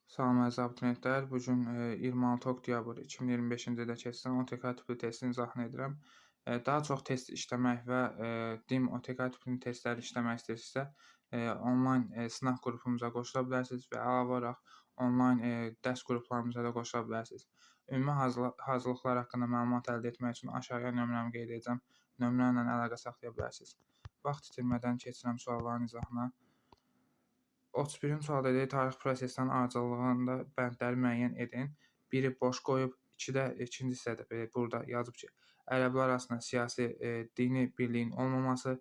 Salam əziz abituriyentlər. Bu gün 26 oktyabr 2025-ci ildə keçirilən OTK tipli testin izahını edirəm. Daha çox test işləmək və DIM OTK tipli testləri işləmək istəyirsinizsə, onlayn sınaq qrupumuza qoşula bilərsiniz və əlavə olaraq onlayn dərs qruplarımıza da qoşula bilərsiniz. Ümumi hazırlıqlar haqqında məlumat əldə etmək üçün aşağıya nömrəmi qeyd edəcəm. Nömrəmlə əlaqə saxlaya bilərsiniz. Vaxt itirmədən keçirəm sualların izahına. 31-ci sualda deyir, tarix prosesdən ardıcıllığında bəndləri müəyyən edin. Biri boş qoyub, ikinci hissədə burada yazıb ki, ərəblər arasında siyasi, dini birliyin olmaması,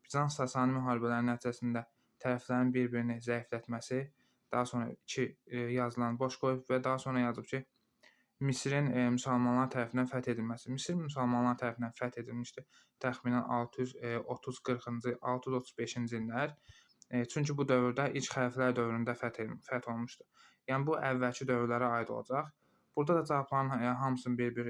Bizans-Sasani müharibələri nəticəsində tərəflərin bir-birini zəiflətməsi, daha sonra 2 yazılanı boş qoyub və daha sonra yazıb ki, Misirin müsəlmanlar tərəfindən fəth edilməsi. Misir müsəlmanlar tərəfindən fəth edilmişdi təxminən 630-40-cı, 635-ci illər. Çünki bu dövrdə ilk xəlifələr dövründə fəth olmuşdu. Yəni bu əvvəlki dövrlərə aid olacaq. Burada da cavabların hamısını bir-bir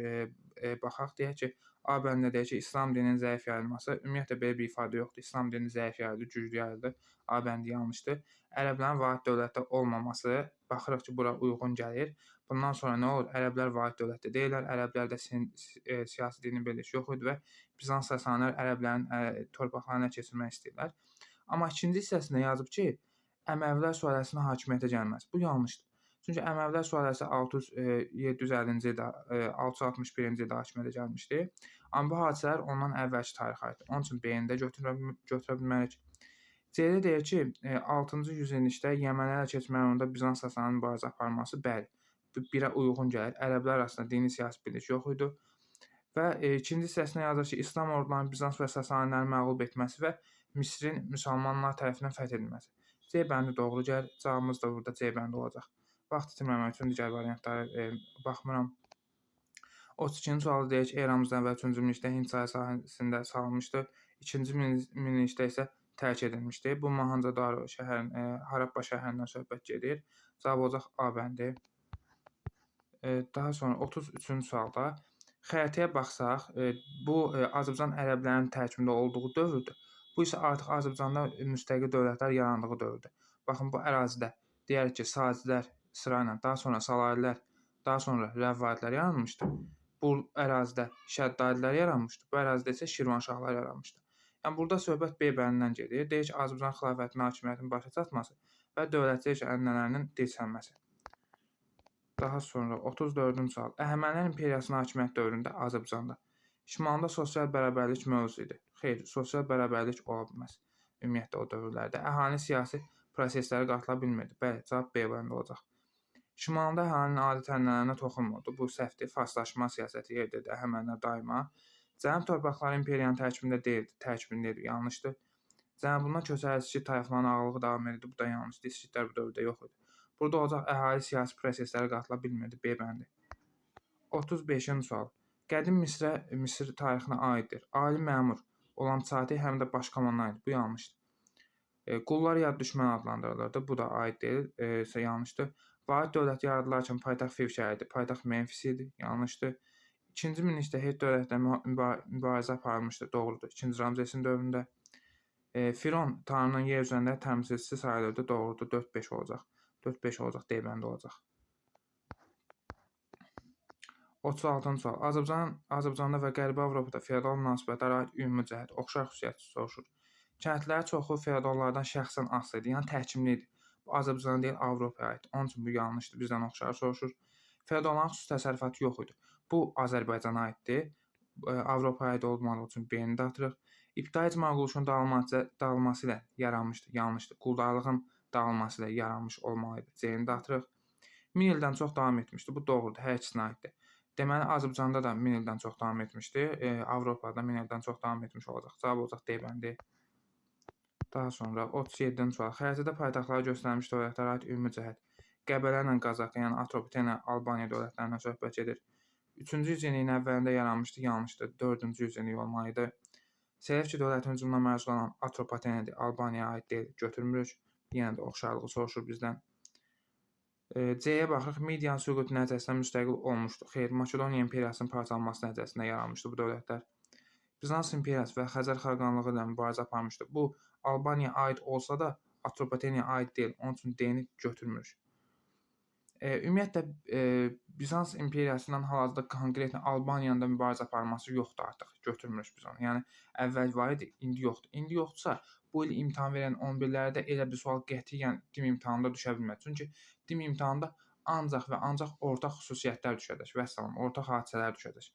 baxaq. Deyək ki, A bəndində deyək ki, İslam dininin zəif yayılması. Ümumiyyətlə belə bir ifadə yoxdur. İslam dini zəif yayıldı, güclü yayıldı. A bəndi yanlışdır. Ərəblərin vahid dövlətdə olmaması, baxırıq ki, bura uyğun gəlir. Bundan sonra nə olur? Ərəblər vahid dövlətdə deyillər. Ərəblərdə siyasi dini birlik yox idi və Bizans Sasanilər ərəblərin torpaqlarına keçirmək istəyirlər. Amma ikinci hissəsində yazıb ki, Əməvilər sülaləsinin hakimiyyətə gəlməsi. Bu yanlışdır. Çünki Əməvilər sülaləsi 750-ci ildə, 661-ci ildə hakimiyyətə gəlmişdi. Amma bu hadisələr ondan əvvəlki tarixə aiddir. Onun üçün B-ni də götürə bilmərik. C-də deyir ki, 6-cı yüzillikdə Yəmənilərlə keçmək yolunda Bizans-Sasani mübarizə aparması, bəli, bu birə uyğun gəlir. Ərəblər arasında dini siyasi birlik yox idi. Və ikinci hissəsinə yazır ki, İslam ordularının Bizans və Sasaniləri məğlub etməsi və Misirin müsəlmanlar tərəfindən fəth edilməsi. C bəndi doğru gəlir. Cavabımız da burada C bəndi olacaq. Vaxt itirməmək üçün digər variantlara baxmıram. 32-ci sualı deyək ki, eramızdan əvvəl 3-cü minillikdə Hind çayı sahəsində salınmışdı. 2-ci minillikdə isə tərk edilmişdi. Bu Mohenjo-daro şəhərinin, Harappa şəhərindən söhbət gedir. Cavab olacaq A bəndi. Daha sonra 33-cü sualda xəritəyə baxsaq, bu Azərbaycan ərəblərinin tərkibində olduğu dövrdür. Bu isə artıq Azərbaycanda müstəqil dövlətlər yarandığı dövrdür. Baxın, bu ərazidə deyərik ki, Sacilər sırayla, daha sonra Salarilər, daha sonra Rəvvadilər yaranmışdı. Bu ərazidə Şəddadilər yaranmışdı. Bu ərazidə isə Şirvanşahlar yaranmışdı. Yəni burada söhbət B bəndindən gedir. Deyir ki, Azərbaycan xilafətinin hakimiyyətinin başa çatması və dövlətçilik ənənələrinin dirçəlməsi. Daha sonra 34-cü sual. Əhəmənilər imperiyasının hakimiyyət dövründə Azərbaycanda şimalda sosial bərabərlik mövzu idi. Xeyr, sosial bərabərlik ola bilməz. Ümumiyyətlə o dövrlərdə əhalinin siyasi proseslərə qatıla bilmirdi. Bəli, cavab B bəndi olacaq. Şimalda əhalinin adət ənənələrinə toxunmurdu. Bu səhvdir. Farslaşma siyasəti yeridirdi Əhəmənilər daima. Cənub torpaqları imperiyanın tərkibində deyildi. Tərkibində idi. Yanlışdır. Cənubundan köçən İskit tayfalarının ağalığı davam edirdi. Bu da yanlışdır. İskitlər bu dövrdə yox idi. Burada olacaq əhali siyasi proseslərə qatıla bilmirdi. B bəndi. 35-ci sual. Qədim Misir tarixinə aiddir. Ali məmur olan Çati həm də baş komandan idi. Bu yanlışdır. Qullar yad düşmən adlandırılırdı. Bu da aid deyil, yanlışdır. Vahid dövlət yaradılarkən paytaxt Fiv şəhəri idi. Paytaxt Memfis idi. Yanlışdır. 2-ci minillikdə Het dövlətlə mübarizə aparılmışdı. Doğrudur. 2-ci Ramzesin dövründə. Firon Tanrının yer üzərində təmsilçisi sayılırdı. Doğrudur. 4-5 olacaq. 4-5 olacaq, D bəndi olacaq. 36-cı sual. Azərbaycanda və Qərbi Avropada feodal münasibətlərə aid ümumi cəhət, oxşar xüsusiyyət soruşur. Kəndlilərin çoxu feodallardan şəxsən asılı idi, yəni təhkimli idi. Bu Azərbaycana deyil, Avropaya aid. Onun üçün bu yanlışdır, bizdən oxşar soruşur. Feodalların xüsusi təsərrüfatı yox idi. Bu Azərbaycana aiddir. Avropaya aid olmadığı üçün B-ni də atırıq. İbtidai icma quruluşunun dağılması ilə yaranmışdı. Yanlışdır. Quldarlığın dağılması ilə yaranmış olmalıydı. C-ni də atırıq. 1000 ildən çox davam etmişdi. Bu doğrudur. Hər ikisinə aiddir. Deməli, Azərbaycanda da 1000 ildən çox davam etmişdi. Avropada 1000 ildən çox davam etmiş olacaq. Cavab olacaq D bəndi. Daha sonra 37-ci sual. Xəritədə paytaxtları göstərilmiş dövlətlərə aid ümumi cəhət. Qəbələ ilə Qazaka, yəni Atropatena, Albaniya dövlətlərindən söhbət gedir. 3-cü yüzilliyin əvvəlində yaranmışdı. Yanlışdır. 4-cü yüzillik olmalıydı. Selevki dövlətin hücumuna məruz qalan Atropatenadır. Albaniyaya aid deyil. Götürmürük. Yenə də oxşarlığı soruşur bizdən. C-yə baxırıq. Midiyan süqutu nəticəsində müstəqil olmuşdu. Xeyr, Makedoniya imperiyasının parçalanması nəticəsində yaranmışdı bu dövlətlər. Bizans imperiyası və Xəzər xaqanlığı ilə mübarizə aparmışdı. Bu Albaniyaya aid olsa da Atropatenaya aid deyil. Onun üçün D-ni götürmürük. Ümumiyyətlə, Bizans imperiyasından hal-hazırda konkret Albaniyanın da mübarizə aparması yoxdur artıq, götürmürük biz onu. Yəni əvvəl var idi, indi yoxdur. İndi yoxdursa, bu il imtahan verən 11-lərdə elə bir sual qətiyyən DIM imtahanında düşə bilməz. Çünki DIM imtahanında ancaq və ancaq ortaq xüsusiyyətlər düşəcək, vəssalam, ortaq hadisələr düşəcək.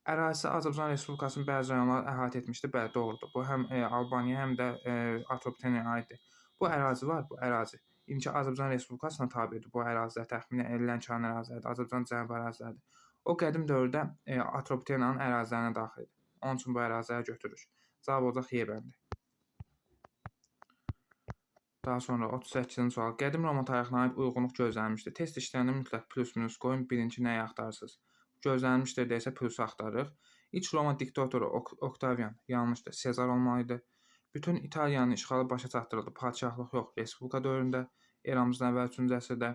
Ərazisi Azərbaycan Respublikasının bəzi rayonları əhatə etmişdir. Bəli, doğrudur. Bu həm Albaniya, həm də Atropatenaya aiddir. Bu ərazi var, bu ərazi İndiki Azərbaycan Respublikasına tabedir. Bu ərazilər təxminən Lənkəran əraziləridir, Azərbaycan cənubi əraziləridir. O qədim dövrdə Atropatenanın ərazilərinə daxildir. Onun üçün bu əraziləri götürürük. Cavab olacaq Y bəndi. Daha sonra 38-ci sual. Qədim Roma tarixinə aid uyğunluq gözlənilmişdir. Test işlərində mütləq plus-minus qoyun, birinci nəyi axtarırsınız? Gözlənilmişdir desə plusu axtarırıq. İlk Roma diktatoru Oktavian yanlışdır. Sezar olmalıdır. Bütün İtaliyanın işğalı başa çatdırıldı. Padşahlıq yox, respublika dövründə, eramızdan əvvəl 3-cü əsrdə.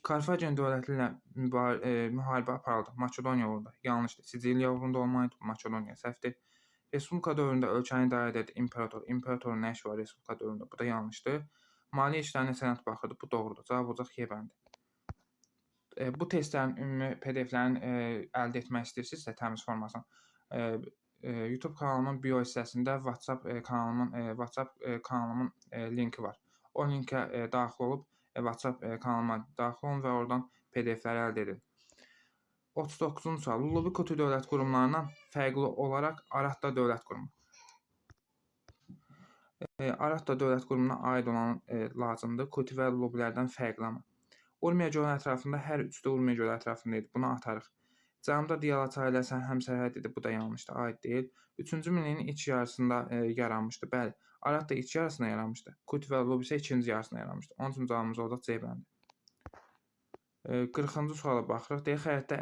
Karfagen dövləti ilə müharibə aparıldı. Makedoniya uğrunda. Yanlışdır. Siciliya uğrunda olmalıdır. Makedoniya səhvdir. Respublika dövründə ölkəni idarə edirdi imperator. İmperatorun nə işi var respublika dövründə? Bu da yanlışdır. Maliyyə işlərinə sənəd baxırdı. Bu doğrudur. Cavab olacaq Y bəndi. Bu testlərin ümumi PDF-lərini əldə etmək istəyirsinizsə təmiz formasını, YouTube kanalımın bio hissəsində WhatsApp kanalımın linki var. O linkə daxil olub WhatsApp kanalıma daxil olun və oradan PDF-ləri əldə edin. 39-cu sual. Lullubi-Kotu dövlət qurumlarından fərqli olaraq Aratta dövlət qurumu. Aratta dövlət qurumuna aid olan lazımdır. Kuti və Lullubilərdən fərqlənmə. Urmiya gölü ətrafında hər üçü də Urmiya gölü ətrafında idi. Bunu atarıq. Cənubda Diyala çayı ilə həmsərhəd idi. Bu da yanlışdır, aid deyil. 3-cü minilliyin ilk yarısında yaranmışdı. Bəli, Arat da ilk yarısında yaranmışdı. Kuti və Lullubi isə ikinci yarısında yaranmışdı. Onun üçün cavabımız olacaq C bəndi. 40-cı suala baxırıq. Deyək, xəritə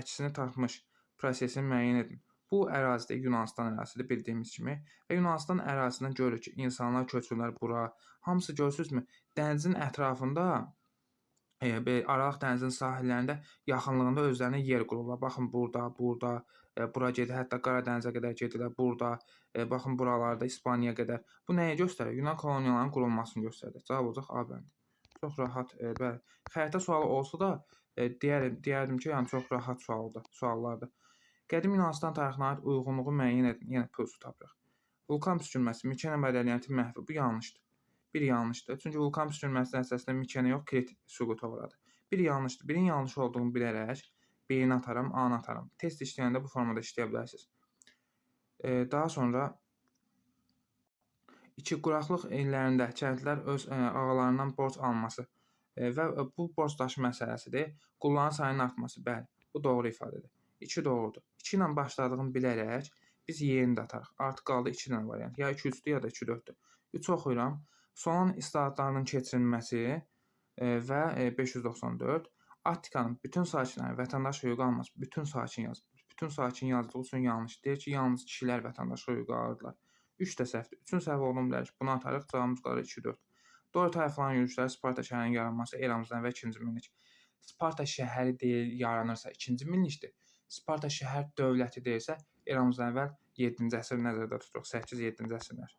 əksini tapmış prosesini müəyyən edin. Bu ərazidə Yunanistan ərazisidir bildiyimiz kimi və Yunanistan ərazisindən görürük ki, insanlar köçürlər bura. Hamısı görürsünüzmü? Dənizin ətrafında Aralıq dənizinin sahillərində yaxınlığında özlərinə yer qururlar. Baxın, burada, bura gedir, hətta Qara dənizə qədər gedirlər, burada, baxın, buralarda İspaniyaya qədər. Bu nəyi göstərir? Yunan koloniyalarının qurulmasını göstərir. Cavab olacaq A bəndi. Çox rahat, bəli. Xəritə sualı olsa da deyərdim ki, yəni çox rahat suallardır. Qədim Yunanistan tarixinə aid uyğunluğu müəyyən edin. Yenə plusu tapırıq. Vulkan püskürməsi, Mikena mədəniyyəti məhvi. Bu yanlışdır. Bir yanlışdır. Çünki vulkan püskürməsi nəticəsində Mikena yox, Krit süquta uğradı. Bir yanlışdır. Birin yanlış olduğunu bilərək B-ni atarım, A-nı atarım. Test işləyəndə bu formada işləyə bilərsiniz. Daha sonra 2 quraqlıq illərində kəndlilər öz ağalarından borc alması və bu borc daşı məsələsidir. Qulların sayının artması. Bəli, bu doğru ifadədir. 2 doğrudur. 2 ilə başladığını bilərək biz Y-ni də atarıq. Artıq qaldı 2 ilə variant. Ya 2-3-dür, ya da 2-4-dür. 3 oxuyuram. Solan islahatlarının keçirilməsi və 594. Attikanın bütün sakinləri vətəndaş hüququ almaz. Bütün sakin yaz. Bütün sakin yazdığı üçün yanlış. Deyir ki, yalnız kişilər vətəndaş hüququ alırlar. 3 də səhvdir. 3-ün səhv olduğunu bilərik. Bunu atarıq. Cavabımız qalır 2-4. Dori tayfaların yürüşləri Sparta şəhərinin yaranması eramızdan və 2-ci minillik. Sparta şəhəri deyil, yaranırsa 2-ci minillikdir. Sparta şəhər dövləti deyilsə eramızdan əvvəl 7-ci əsr nəzərdə tuturuq. 8-7-ci əsrlər.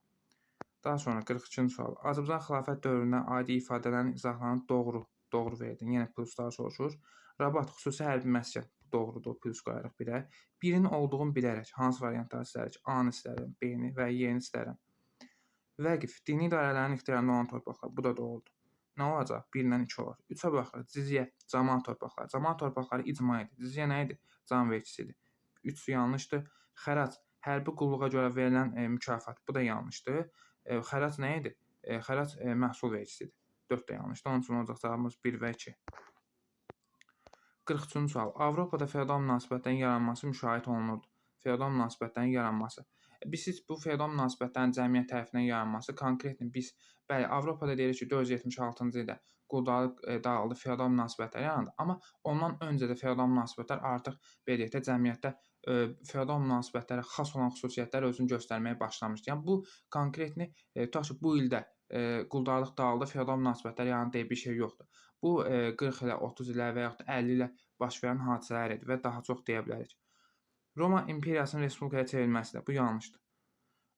Daha sonra 42-ci sual. Azərbaycan xilafət dövrünə aid ifadələrin izahlarını doğru verdin. Yenə pluslar soruşur. Rabat xüsusi hərbi məskən. Bu doğrudur. Plus qoyarıq birə. Birin olduğunu bilərək hansı variantları istərik? A-nı istərəm, B-ni və Y-ni istərəm. Vəqif dini idarələrin ixtiyarında olan torpaqlar. Bu da doğrudur. Nə olacaq? 1-dən 2 olar. 3-ə baxırıq. Cizyə, cəmaət torpaqları. Cəmaət torpaqları icma idi. Cizyə nə idi? Can vergisi idi. 3 yanlışdır. Xərac, hərbi qulluğa görə verilən mükafat. Bu da yanlışdır. Xərac nə idi? Xərac məhsul vergisidir. 4 də yanlışdır. Onun üçün olacaq cavabımız 1 və 2. 43-cü sual. Avropada feodal münasibətlərin yaranması müşahidə olunurdu. Feodal münasibətlərin yaranması. Biz bu feodal münasibətlərin cəmiyyət tərəfindən yaranması konkret biz bəli Avropada deyirik ki 476-cı ildə quldarlıq dağıldı, feodal münasibətlər yarandı. Amma ondan öncə də feodal münasibətlər artıq belə deyək də cəmiyyətdə feodal münasibətlərə xas olan xüsusiyyətlər özünü göstərməyə başlamışdı. Yəni bu konkretni tutaq ki bu ildə quldarlıq dağıldı, feodal münasibətlər yarandı deyə bir şey yoxdur. Bu 40 ilə 30 ilə və yaxud da 50 ilə baş verən hadisələr idi və daha çox deyə bilərik. Roma imperiyasının respublikaya çevrilməsi də bu yanlışdır.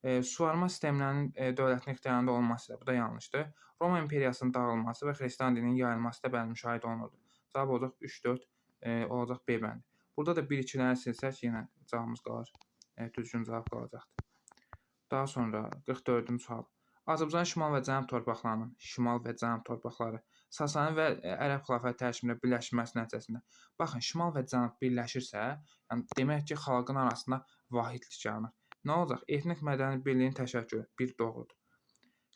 Suvarma sistemlərinin dövlətin ixtiyarında olması bu da yanlışdır. Roma imperiyasının dağılması və xristian dininin yayılması da bəli müşahidə olunurdu. Cavab olacaq 3-4 olacaq B bəndi. Burada da 1-2-ləri silsək yenə cavabımız qalar. Düzgün cavab qalacaqdır. Daha sonra 44-cü sual. Azərbaycan şimal və cənub torpaqlarının, şimal və cənub torpaqları Sasani və Ərəb xilafəti tərkibində birləşməsi nəticəsində. Baxın, şimal və cənub birləşirsə, yəni demək ki, xalqın arasında vahidlik yaranır. Nə olacaq? Etnik mədəni birliyin təşəkkülü. Bir doğrudur.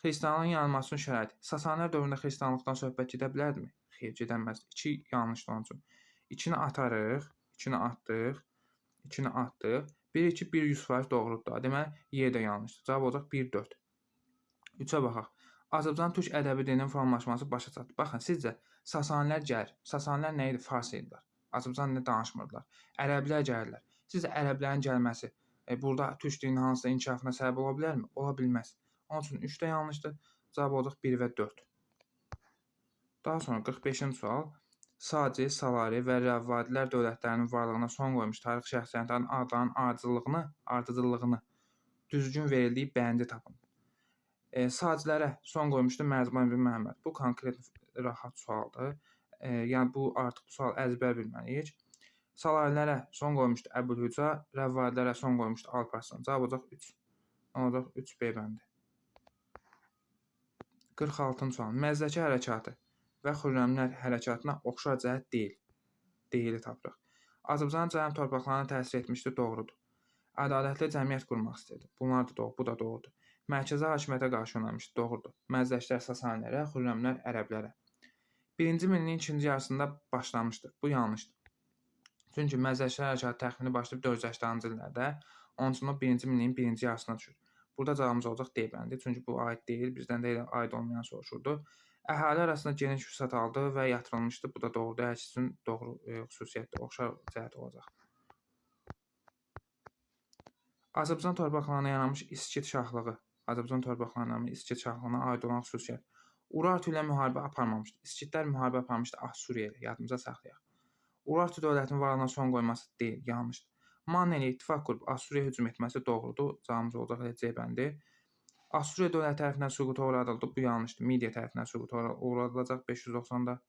Xristianlığın yayılmasının şəraiti. Sasanilər dövründə xristianlıqdan söhbət gedə bilərdimi? Xeyr, gedəməz. 2 yanlışdır onun üçün. 2-ni atarıq, 2-ni atdıq, 2-ni atdıq. 1-2, 100% doğrudur. Deməli, Y də yanlışdır. Cavab olacaq 1-4. 3-ə baxaq. Azərbaycan türk ədəbi dilinin formalaşması başa çatdı. Baxın, sizcə Sasanilər gəlir. Sasanilər nə idi? Fars idilər. Azərbaycan dilində danışmırdılar. Ərəblər gəlirlər. Sizcə ərəblərin gəlməsi burada türk dilinin hansısa inkişafına səbəb ola bilərmi? Ola bilməz. Onun üçün 3 də yanlışdır. Cavab olacaq 1 və 4. Daha sonra 45-ci sual. Saci, Salari və Rəvvadilər dövlətlərinin varlığına son qoymuş tarix şəxsiyyətlərinin adlarının ardıcıllığını düzgün verildiyi bəndi tapın. Sacilərə son qoymuşdu Mərzban ibn Məhəmməd. Bu konkret rahat sualdır. Yəni bu artıq sual əzbər bilməliyik. Salarilərə son qoymuşdu Əbülhüca, Rəvvadilərə son qoymuşdu Alparslan. Cavab olacaq 3. Olacaq 3B bəndi. 46-cı sual. Məzdəki hərəkatı və Xürrəmlər hərəkatına oxşar cəhət deyil. Deyili tapırıq. Azərbaycanın cənub torpaqlarına təsir etmişdir, doğrudur. Ədalətli cəmiyyət qurmaq istəyirdi. Bunlar da doğru, bu da doğrudur. Mərkəzi hakimiyyətə qarşı yönəlmişdir, doğrudur. Məzdəkilər Sasanilərə, Xürrəmlər ərəblərə. 1-ci minilliyin ikinci yarısında başlamışdır. Bu yanlışdır. Çünki Məzdəkilər hərəkatı təxmini başlayıb 480-ci illərdə, onun üçün o 1-ci minilliyin birinci yarısına düşür. Burada cavabımız olacaq D bəndi. Çünki bu aid deyil, bizdən də aid olmayan soruşurdu. Əhali arasında geniş vüsət aldı və yatırılmışdı. Bu da doğrudur. Hər ikisinin doğru xüsusiyyətdir, oxşar cəhət olacaq. Azərbaycan torpaqlarına yaranmış İskit şahlığı. Azərbaycan torpaqlarına İskit şahlığına aid olan xüsusiyyət. Urartu ilə müharibə aparmamışdı. İskitlər müharibə aparmışdı Assuriya ilə. Yadımıza saxlayaq. Urartu dövlətinin varlığına son qoyması deyil, yanlışdır. Manna ilə ittifaq qurub Assuriyaya hücum etməsi doğrudur. Cavabımız olacaq C bəndi. Assuriya dövləti tərəfindən süquta uğradıldı. Bu yanlışdır. Midiya tərəfindən süquta uğradılacaq 590-da.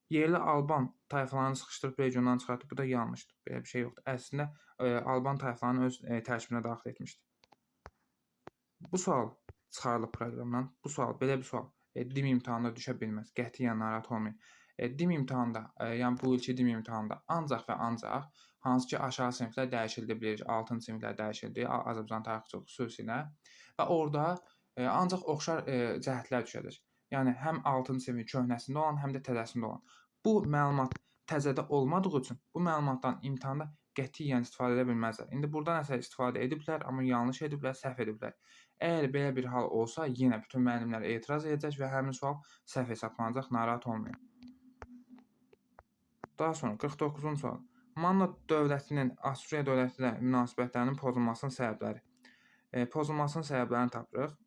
Yerli Alban tayfalarını sıxışdırıb regiondan çıxartdı. Bu da yanlışdır. Belə bir şey yoxdur. Əslində Alban tayfalarını öz tərkibinə daxil etmişdi. Bu sual çıxarılıb proqramdan. Bu sual, belə bir sual DİM imtahanında düşə bilməz. Qətiyyən narahat olmayın. DİM imtahanında, yəni bu ilki DİM imtahanında ancaq və ancaq hansı ki aşağı siniflər dəyişildi bilir, altın siniflər dəyişildi, Azərbaycan tarixçiliyi xüsusilə və orada ancaq oxşar cəhətlər düşəcək. Yəni həm altın sinfi köhnəsində olan, həm də təzəsində olan. Bu məlumat təzədə olmadığı üçün bu məlumatdan imtahanda qətiyyən istifadə edə bilməzlər. İndi burada nəsə istifadə ediblər, amma yanlış ediblər, səhv ediblər. Əgər belə bir hal olsa, yenə bütün müəllimlər etiraz edəcək və həmin sual səhv hesablanacaq, narahat olmayın. Daha sonra 49-cu sual. Manna dövlətinin Assuriya dövləti ilə münasibətlərinin pozulmasının səbəbləri. Pozulmasının səbəblərini tapırıq.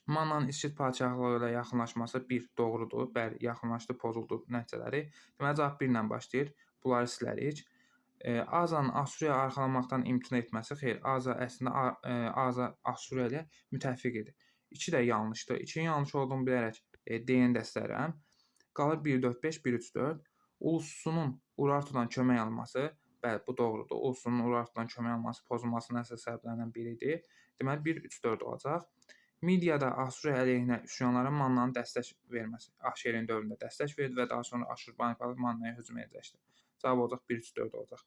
Mannanın İskit padşahlığı ilə yaxınlaşması 1 doğrudur. Bəli, yaxınlaşdı, pozuldu nəticələri. Deməli cavab 1 ilə başlayır. Bunları silərik. Azanın Assuriya arxalanmaqdan imtina etməsi xeyr. Aza əslində Aza Assuriya ilə müttəfiq idi. 2 də yanlışdır. 2-nin yanlış olduğunu bilərək D-ni dəstəklərəm. Qalır 1-4-5, 1-3-4. Ulusunun Urartudan kömək alması, bəli, bu doğrudur. Ulusunun Urartudan kömək alması pozulmasının əsas səbəblərindən biridir. Deməli 1-3-4 olacaq. Midiyada Assuriya əleyhinə üsyanlara Mannanın dəstək verməsi. Ahşerin dövründə dəstək verdi və daha sonra Aşurbanipal Mannaya hücum edəcəkdi. Cavab olacaq 1-3-4 olacaq.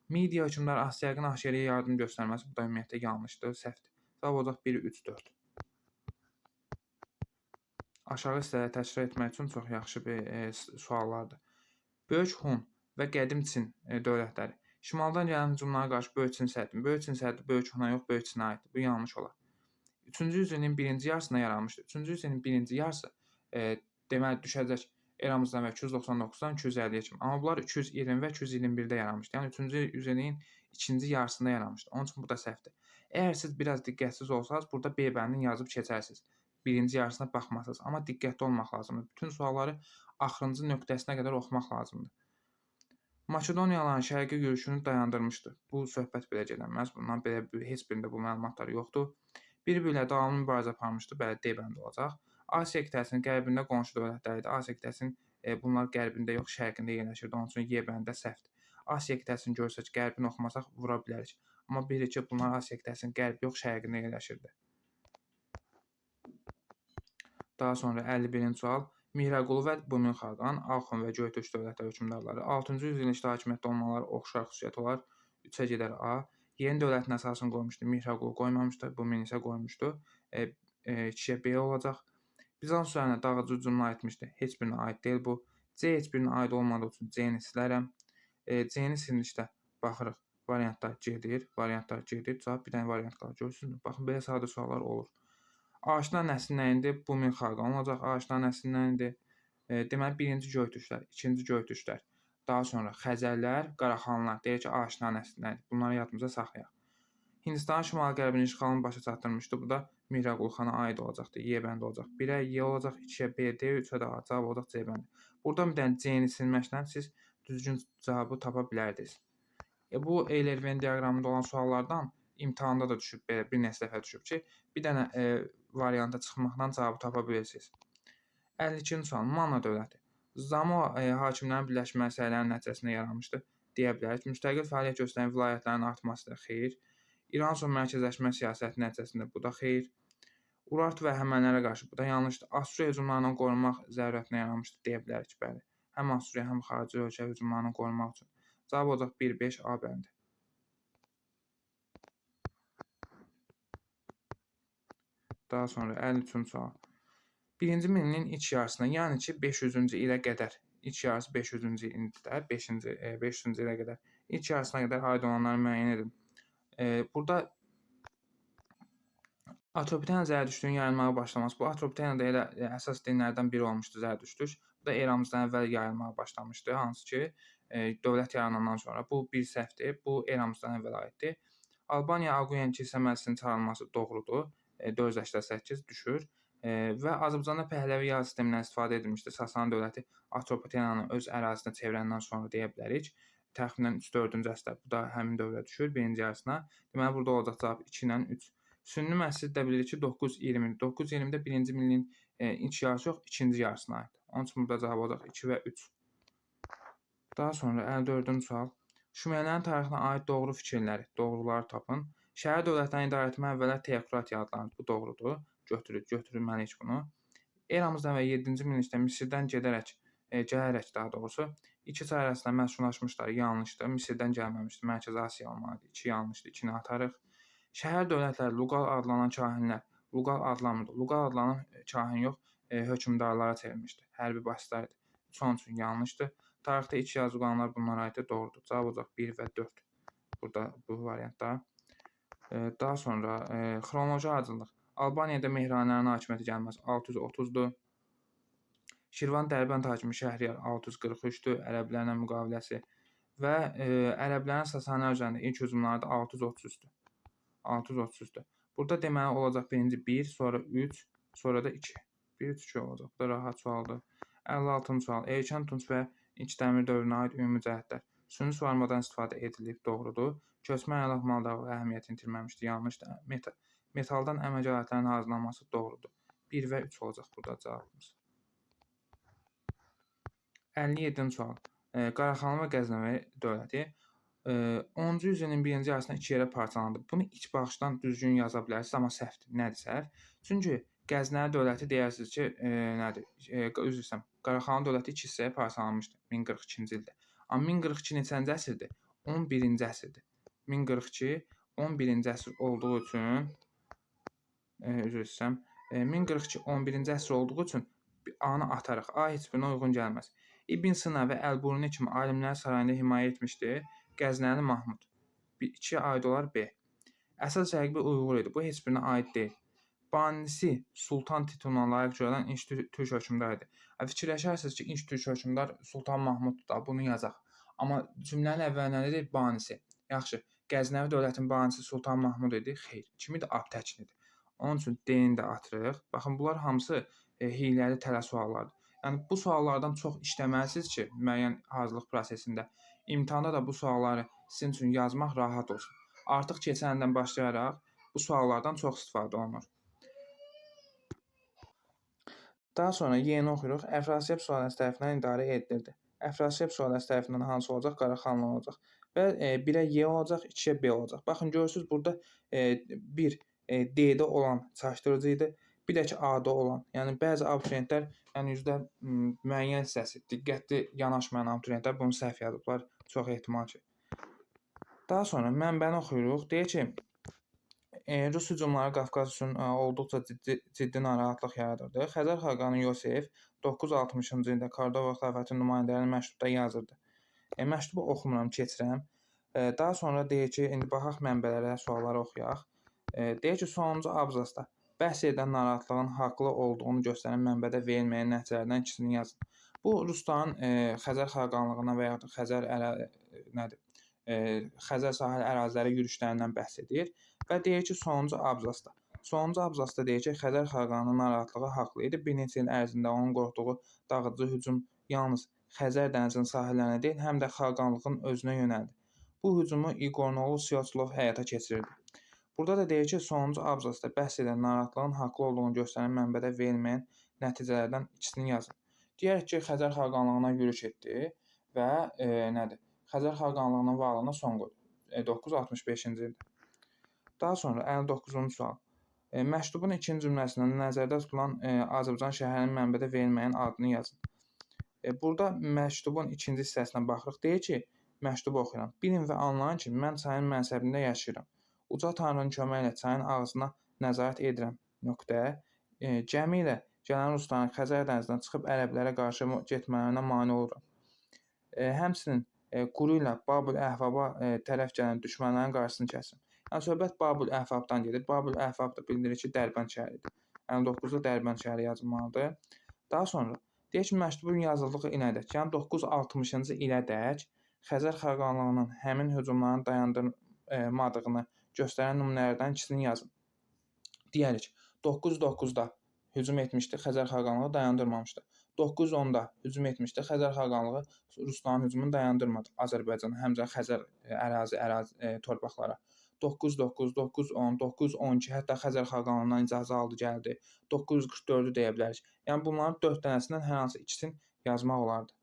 Midiya hökmdarı Astiaqın Ahşeriyə yardım göstərməsi bu da ümumiyyətlə yanlışdır, səhvdir. Cavab olacaq 1-3-4. Aşağı hissələri təkrar etmək üçün çox yaxşı bir suallardır. Böyük Hun və Qədim Çin dövlətləri şimaldan gələn hücumlara qarşı Böyük Çin səddi. Böyük Çin səddi Böyük Huna yox, Böyük Çinə aiddir. Bu yanlış olar. 3-cü yüzilliyin birinci yarısında yaranmışdır. 3-cü yüzilliyin birinci yarısı deməli düşəcək eramızdan və 299-dan 250-yə kimi. Amma bunlar 220 və 221-də yaranmışdır. Yəni 3-cü yüzilliyin ikinci yarısında yaranmışdır. Onun üçün bu da səhvdir. Əgər siz biraz diqqətsiz olsanız, burada B bəndini yazıb keçərsiniz. Birinci yarısına baxmasınız. Amma diqqətli olmaq lazımdır. Bütün sualları axırıncı nöqtəsinə qədər oxumaq lazımdır. Makedoniyalıların şərqə yürüşünü dayandırmışdı. Bu söhbət belə gedəməz. Bundan belə heç birində bu məlumatlar yoxdur. Bir-biri ilə davamlı mübarizə aparmışdı. Belə deyibəndə olacaq. Asiya qitəsinin qərbində qonşu dövlətləri idi. Asiya qitəsinin bunlar qərbində yox, şərqində yerləşirdi. Onun üçün Y bəndə səhvdir. Asiya qitəsini görsək, qərbini oxumasaq vura bilərik. Amma bilirik ki, bunlar Asiya qitəsinin qərbi yox, şərqində yerləşirdi. Daha sonra 51-ci sual. Mihrəqulu və Bumin xaqan, Axund və Göytürk dövlətləri hökmdarları 6-cı yüzillikdə hakimiyyətdə olmaları oxşar xüsusiyyət olar. 3-ə gedər A. Yeni dövlətin əsasını qoymuşdu. Mihrəqulu qoymamışdı. Bumin isə qoymuşdu. 2-yə B olacaq. Bizans üzərinə dağıcı hücumlar etmişdi. Heç birinə aid deyil bu. C heç birinə aid olmadığı üçün C-ni silərəm. C-ni silmişdə baxırıq. Variantlar gedir. Variantlar gedir. Cavab bir dənə variant qalır. Görürsünüz. Baxın, belə sadə suallar olur. Aşina nəsli nə idi? Bumin xaqan olacaq. Aşina nəsli nə idi? Deməli, birinci Göytürklər, ikinci Göytürklər, daha sonra Xəzərlər, Qaraxanlar. Deyək ki, aşina nəsli nə idi? Bunları yadımıza saxlayaq. Hindistanın şimal-qərbinin işğalını başa çatdırmışdı. Bu da Mihrəqulu xana aid olacaqdı. Y bəndi olacaq. 1-ə Y olacaq, 2-yə B, D, 3-ə də A. Cavab olacaq C bəndi. Buradan bir dənə C-ni silməklə siz düzgün cavabı tapa bilərdiniz. Bu Euler-Venn diaqramında olan suallardan imtahanda da düşüb, belə bir neçə dəfə düşüb ki, bir dənə varianta çıxmaqla cavabı tapa bilirsiniz. 52-ci sual. Manna dövləti. Zamoa hakimlərin birləşmə səylərinin nəticəsində yaranmışdı. Deyə bilərik. Müstəqil fəaliyyət göstərən vilayətlərin artması da xeyr. İran son mərkəzləşmə siyasəti nəticəsində bu da xeyr. Urartu və Həmənilərə qarşı bu da yanlışdır. Assuriya hücumlarından qorunmaq zərurətinə yaranmışdı deyə bilərik. Bəli. Həm Assuriya, həm xarici ölkə hücumlarından qorunmaq üçün. Cavab olacaq 1-5 A bəndi. Daha sonra 53-cü sual. 1-ci minilliyin ilk yarısına, yəni ki 500-cü ilə qədər, ilk yarısı 500-cü ildə, 500-cü ilə qədər, ilk yarısına qədər aid olanları müəyyən edin. Burada Atropatena Zərdüştlüyün yayılmağa başlaması. Bu Atropatena da elə əsas dinlərdən biri olmuşdu Zərdüştlük. Bu da eramızdan əvvəl yayılmağa başlamışdı, hansı ki dövlət yaranandan sonra. Bu bir səhvdir. Bu eramızdan əvvəl aiddir. Albaniya Aguyen kilsə məclisinin çağırılması doğrudur. 488 düşür. Və Azərbaycanda Pəhləvi yağ sistemindən istifadə edilmişdir. Sasani dövləti Atropatenanı öz ərazisinə çevirəndən sonra deyə bilərik. Təxminən 3-4-cü əsrdə bu da həmin dövrə düşür, birinci yarısına. Deməli, burada olacaq cavab 2 ilə 3. Sünni məscid də bilirik ki 9-20. 9-20-də 1-ci minilliyin ilk yarısı yox, ikinci yarısına aiddir. Onun üçün burada cavab olacaq 2 və 3. Daha sonra 54-cü sual. Şumerlərin tarixinə aid doğru fikirləri, doğruları tapın. Şəhər dövlətlərini idarə etmə əvvəllər teokratiya adlanır. Bu doğrudur. Götürülməliyik bunu. Eramızdan və 7-ci minillikdə Misirdən gələrək daha doğrusu iki çay arasında məskunlaşmışlar. Yanlışdır. Misirdən gəlməmişdir. Mərkəzi Asiya olmalıdır. 2 yanlışdır. 2-ni atarıq. Şəhər dövlətləri Luqal adlanan kahinlər, Luqal adlanmırdı. Luqal adlanan kahin yox, hökmdarlara çevrilmişdi. Hərbi başlar idi. Son üçün yanlışdır. Tarixdə iç yazı qanunlar bunlara aiddir. Doğrudur. Cavab olacaq 1 və 4. Burada bu variantda. Daha sonra xronoloji ardıcıllıq. Albaniyada Mehranlərin hakimiyyəti gəlməsi 630-dur. Şirvan Dərbənd hakimi Şəhriyar 643-dür. Ərəblərlə müqaviləsi və ərəblərin Sasanilər üzərində ilk hücumları da 633-dür. 633-dür. Burada deməli olacaq birinci 1, sonra 3, sonra da 2. 1-3-2 olacaq. Bu da rahat sualdır. 56-cı sual. Erkən Tunc və İlk Dəmir dövrünə aid ümumi cəhətlər. Süni suvarmadan istifadə edilib, doğrudur. Köçmə əylaq maldarlığı əhəmiyyətini itirməmişdir, yanlışdır. Metaldan əmək alətlərinin hazırlanması doğrudur. 1 və 3 olacaq burada cavabımız. 57-ci sual. Qaraxanlı və Qəznəvi dövləti 10-cu yüzilin birinci yarısında 2 yerə parçalandı. Bunu ilk baxışdan düzgün yaza bilərsiniz, amma səhvdir. Nədir səhv? Çünki Qəznəvi dövləti deyərsiniz ki, nədir? Üzr istəyirəm. Qaraxanlı dövləti 2 hissəyə parçalanmışdı 1042-ci ildə. Amma 1042 neçənci əsrdir? 11-ci əsrdir. 1042 11-ci əsr olduğu üçün üzr istəyirəm. 1042 11-ci əsr olduğu üçün A-nı atarıq. A heç birinə uyğun gəlməz. İbn Sina və Əl-Buruni kimi alimlər sarayında himayə etmişdi. Qəznəli Mahmud. 2-yə aid olar B. Əsas rəqibi Uyğur idi. Bu heç birinə aid deyil. Banisi Sultan tituluna layiq görülən ilk türk hökmdarı idi. Fikirləşərsiniz ki, ilk türk hökmdar Sultan Mahmuddur da, bunu yazaq. Amma cümlənin əvvəlinə deyir banisi. Yaxşı, Qəznəvi dövlətinin banisi Sultan Mahmud idi. Xeyr, kim idi? Aptəkin idi. Onun üçün D-ni də atırıq. Baxın, bunlar hamısı hiyləli tələ suallardır. Yəni bu suallardan çox işləməlisiniz ki, müəyyən hazırlıq prosesində imtahanda da bu sualları sizin üçün yazmaq rahat olsun. Artıq keçən ildən başlayaraq bu suallardan çox istifadə olunur. Daha sonra yeni oxuyuruq. Əfrasiyab sualası tərəfindən idarə edilirdi. Əfrasiyab sualası tərəfindən hansı olacaq? Qaraxanlı olacaq. Və 1-ə Y olacaq, 2-ə B olacaq. Baxın, görürsünüz burada bir D-də olan çaşdırıcı idi, bir də ki A-da olan. Yəni bəzi abituriyentlər, yəni müəyyən hissəsi diqqətli yanaşmayan abituriyentlər bunu səhv yazıblar, çox ehtimal ki. Daha sonra mənbəni oxuyuruq. Deyir ki, Rus hücumları Qafqaz üçün olduqca ciddi narahatlıq yaradırdı. Xəzər xaqanı Yosif 960-cı ildə Kordova xilafətinin nümayəndələrinə məktubda yazırdı. Məktubu oxumuram, keçirəm. Daha sonra deyir ki, indi baxaq mənbələrə, sualları oxuyaq. Deyir ki, sonuncu abzasda bəhs edən narahatlığın haqlı olduğunu göstərən mənbədə verilməyən nəticələrdən ikisini yazın. Bu, Rusların Xəzər xaqanlığına və yaxud da Xəzər sahil əraziləri yürüşlərindən bəhs edir və deyir ki, sonuncu abzasda deyir ki, Xəzər xaqanının narahatlığı haqlı idi. Bir neçə il ərzində onun qorxduğu dağıdıcı hücum yalnız Xəzər dənizinin sahillərinə deyil, həm də xaqanlığın özünə yönəldi. Bu hücumu İqornolu Siyotslov həyata keçirirdi. Burada da deyir ki, sonuncu abzasda bəhs edən narahatlığın haqlı olduğunu göstərən mənbədə verilməyən nəticələrdən ikisini yazın. Deyək ki, Xəzər xaqanlığına yürüş etdi və Xəzər xaqanlığının varlığına son qoydu 965-ci ildə. Daha sonra 59-cu sual. Məktubun ikinci cümləsində nəzərdə tutulan Azərbaycan şəhərinin mənbədə verilməyən adını yazın. Burada məktubun ikinci hissəsinə baxırıq. Deyir ki, məktubu oxuyuram. Bilin və anlayın ki, mən çayın mənsəbində yaşayıram. Uca Tanrının köməyi ilə çayın ağzına nəzarət edirəm. Gəmi ilə gələn rusların Xəzər dənizindən çıxıb ərəblərə qarşı getmələrinə mane oluram. Həmçinin quru ilə Babül-Əhvaba tərəf gələn düşmənlərin qarşısını kəsin. Yəni söhbət Babül-Əhvabdan gedir. Babül-Əhvab da bildirir ki, Dərbənd şəhəridir. 59-da Dərbənd şəhəri yazılmalıdır. Daha sonra deyək ki, məktubun yazıldığı ilədək, yəni 960-cı ilədək Xəzər xaqanlığının həmin hücumlarını dayandırmadığını göstərən nümunələrdən ikisini yazın. Deyərik, 909-da hücum etmişdi, Xəzər xaqanlığı dayandırmamışdı. 910-da hücum etmişdi, Xəzər xaqanlığı Rusların hücumunu dayandırmadı Azərbaycana, həmçinin Xəzər ərazi torpaqlara. 909, 910, 912 hətta Xəzər xaqanlığından icazə aldı, gəldi. 944-ü deyə bilərik. Yəni bunların 4 dənəsindən hər hansı ikisini yazmaq olardı.